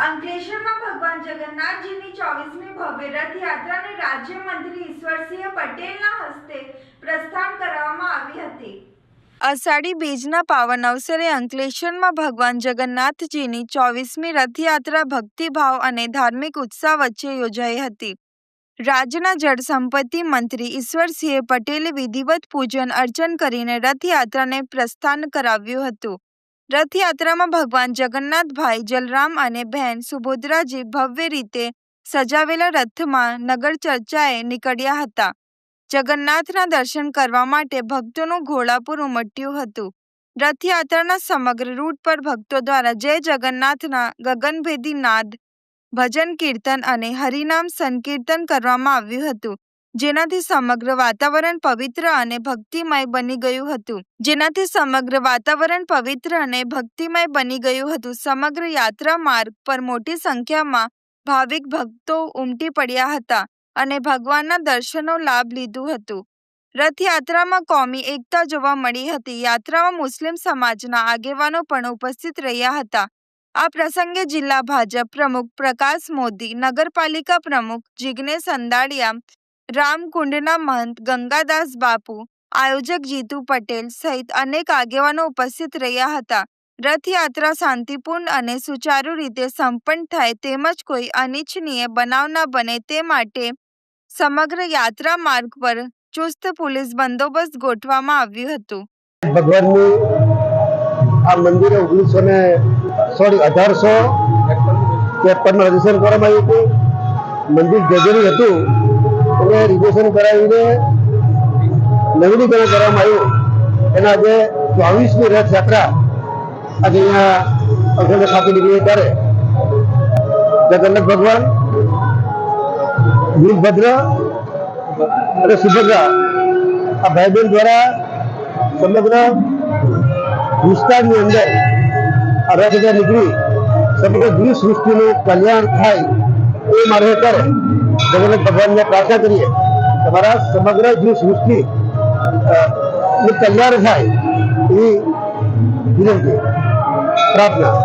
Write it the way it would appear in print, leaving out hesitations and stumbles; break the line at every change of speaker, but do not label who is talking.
અંકલેશ્વરમાં ભગવાન જગન્નાથજીની 24મી ભવ્ય રથયાત્રાને રાજ્યમંત્રી ઈશ્વરસિંહ પટેલના હસ્તે પ્રસ્થાન કરાવવામાં આવી હતી। અષાઢી બીજના પાવન અવસરે અંકલેશ્વરમાં ભગવાન જગન્નાથજીની 24મી રથયાત્રા ભક્તિભાવ અને ધાર્મિક ઉત્સાહ વચ્ચે યોજાઈ હતી। રાજ્યના જળસંપત્તિ મંત્રી ઈશ્વરસિંહ પટેલે વિધિવત પૂજન અર્ચન કરીને રથયાત્રાને પ્રસ્થાન કરાવ્યું હતું। રથયાત્રામાં ભગવાન જગન્નાથ ભાઈ જલરામ અને બહેન સુભદ્રાજી ભવ્ય રીતે સજાવેલા રથમાં નગર ચર્ચાએ નીકળ્યા હતા। જગન્નાથના દર્શન કરવા માટે ભક્તોનું ઘોડાપુર ઉમટ્યું હતું। રથયાત્રાના સમગ્ર રૂટ પર ભક્તો દ્વારા જય જગન્નાથના ગગનભેદી નાદ, ભજન કીર્તન અને હરિનામ સંકીર્તન કરવામાં આવ્યું હતું, જેનાથી સમગ્ર વાતાવરણ પવિત્ર અને ભક્તિમય બની ગયું હતું। સમગ્ર યાત્રા માર્ગ પર મોટી સંખ્યામાં ભાવિક ભક્તો ઉમટી પડ્યા હતા અને ભગવાનના દર્શનનો લાભ લીધું હતું। રથયાત્રામાં કોમી એકતા જોવા મળી હતી। યાત્રામાં મુસ્લિમ સમાજના આગેવાનો પણ ઉપસ્થિત રહ્યા હતા। આ પ્રસંગે જિલ્લા ભાજપ પ્રમુખ પ્રકાશ મોદી, નગરપાલિકા પ્રમુખ જિગ્નેશ અંદાડિયા, રામકુંડના મહંત ગંગાદાસ બાપુ, આયોજક જીતુ પટેલ સહિત અનેક આગેવાનો ઉપસ્થિત રહ્યા હતા। રથયાત્રા શાંતિપૂર્ણ અને સુચારુ રીતે સંપન્ન થાય તેમજ કોઈ અનિચ્છનીય બનાવ ન બને તે માટે સમગ્ર યાત્રા માર્ગ પર ચુસ્ત પોલીસ બંદોબસ્ત ગોઠવવામાં આવ્યું હતું।
ભગવાનની આ મંદિરે 1853માં રજીસ્ટ્રેશન કરવામાં આવ્યું હતું। મંદિર જર્જરિત હતું એને રિનોવેશન કરાવીને નવીનીકરણ કરવામાં આવ્યું। એના આજે 24મી રથયાત્રા આજે અહીંયા અંકલેશ્વર ખાતે નીકળી ત્યારે જગન્નાથ ભગવાન, વીરભદ્ર અને સુભદ્રા આ ભાઈ બહેન દ્વારા સમગ્ર વિસ્તારની અંદર આ રથયાત્રા નીકળી સમગ્ર જીવ સૃષ્ટિનું કલ્યાણ થાય એ મારે કરે જગન્નાથ ભગવાનને પ્રાર્થના કરીએ તમારા સમગ્ર જીવ સૃષ્ટિ કલ્યાણ થાય એવી વિનંતી, પ્રાર્થના।